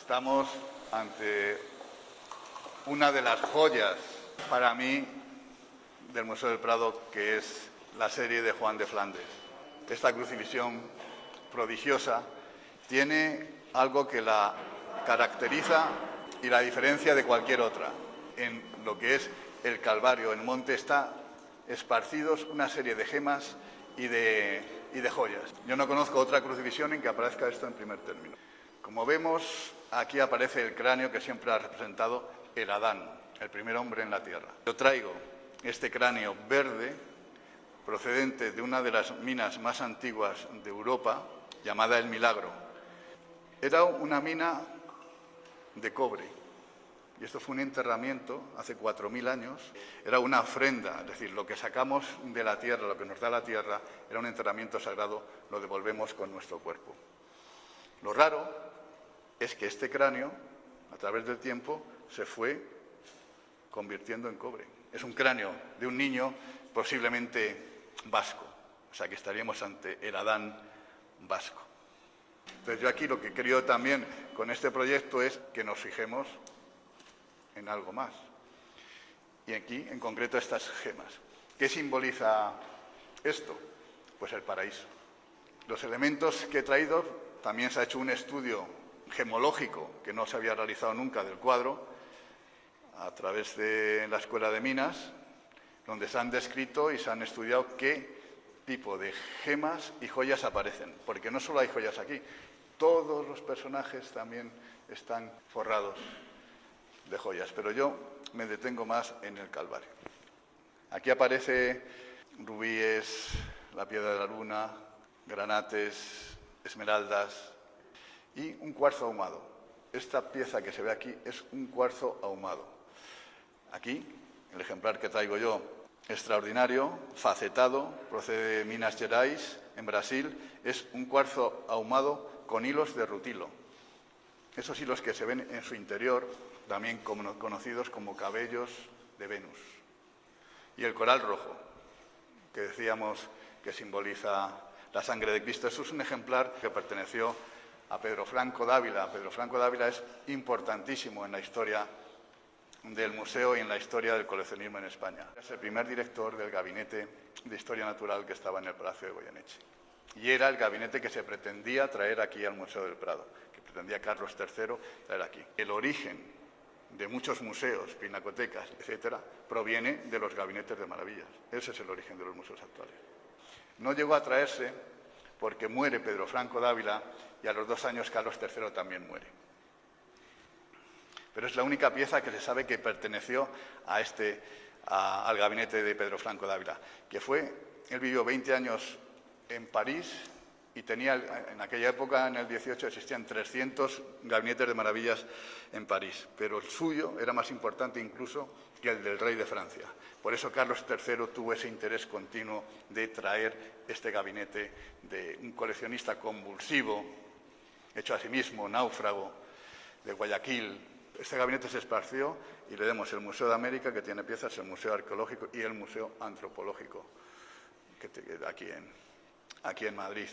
Estamos ante una de las joyas, para mí, del Museo del Prado, que es la serie de Juan de Flandes. Esta crucifixión prodigiosa tiene algo que la caracteriza y la diferencia de cualquier otra. En lo que es el Calvario, en Monte, está esparcidos una serie de gemas y de joyas. Yo no conozco otra crucifixión en que aparezca esto en primer término. Como vemos, aquí aparece el cráneo que siempre ha representado el Adán, el primer hombre en la tierra. Yo traigo este cráneo verde procedente de una de las minas más antiguas de Europa, llamada El Milagro. Era una mina de cobre, y esto fue un enterramiento hace 4.000 años. Era una ofrenda, es decir, lo que sacamos de la tierra, lo que nos da la tierra, era un enterramiento sagrado, lo devolvemos con nuestro cuerpo. Lo raro es que este cráneo, a través del tiempo, se fue convirtiendo en cobre. Es un cráneo de un niño posiblemente vasco, o sea que estaríamos ante el Adán vasco. Entonces yo aquí lo que he querido también con este proyecto es que nos fijemos en algo más. Y aquí, en concreto, estas gemas. ¿Qué simboliza esto? Pues el paraíso. Los elementos que he traído, también se ha hecho un estudio gemológico que no se había realizado nunca del cuadro, a través de la Escuela de Minas, donde se han descrito y se han estudiado qué tipo de gemas y joyas aparecen. Porque no solo hay joyas aquí, todos los personajes también están forrados de joyas, pero yo me detengo más en el Calvario. Aquí aparece rubíes, la piedra de la luna, granates, esmeraldas y un cuarzo ahumado. Esta pieza que se ve aquí es un cuarzo ahumado. Aquí, el ejemplar que traigo yo, extraordinario, facetado, procede de Minas Gerais, en Brasil, es un cuarzo ahumado con hilos de rutilo. Esos hilos que se ven en su interior, también conocidos como cabellos de Venus. Y el coral rojo, que decíamos que simboliza la sangre de Cristo. Eso es un ejemplar que perteneció a Pedro Franco Dávila. Pedro Franco Dávila es importantísimo en la historia del museo y en la historia del coleccionismo en España. Es el primer director del gabinete de Historia Natural que estaba en el Palacio de Goyeneche. Y era el gabinete que se pretendía traer aquí al Museo del Prado, que pretendía Carlos III traer aquí. El origen de muchos museos, pinacotecas, etcétera, proviene de los gabinetes de maravillas. Ese es el origen de los museos actuales. No llegó a traerse porque muere Pedro Franco Dávila y a los 2 años Carlos III también muere. Pero es la única pieza que se sabe que perteneció al gabinete de Pedro Franco Dávila, que él vivió 20 años en París y tenía, en aquella época, en el 18, existían 300 gabinetes de maravillas en París, pero el suyo era más importante incluso que el del rey de Francia. Por eso Carlos III tuvo ese interés continuo de traer este gabinete de un coleccionista convulsivo, hecho a sí mismo, náufrago, de Guayaquil. Este gabinete se esparció y le demos el Museo de América, que tiene piezas, el Museo Arqueológico y el Museo Antropológico, que aquí en Madrid.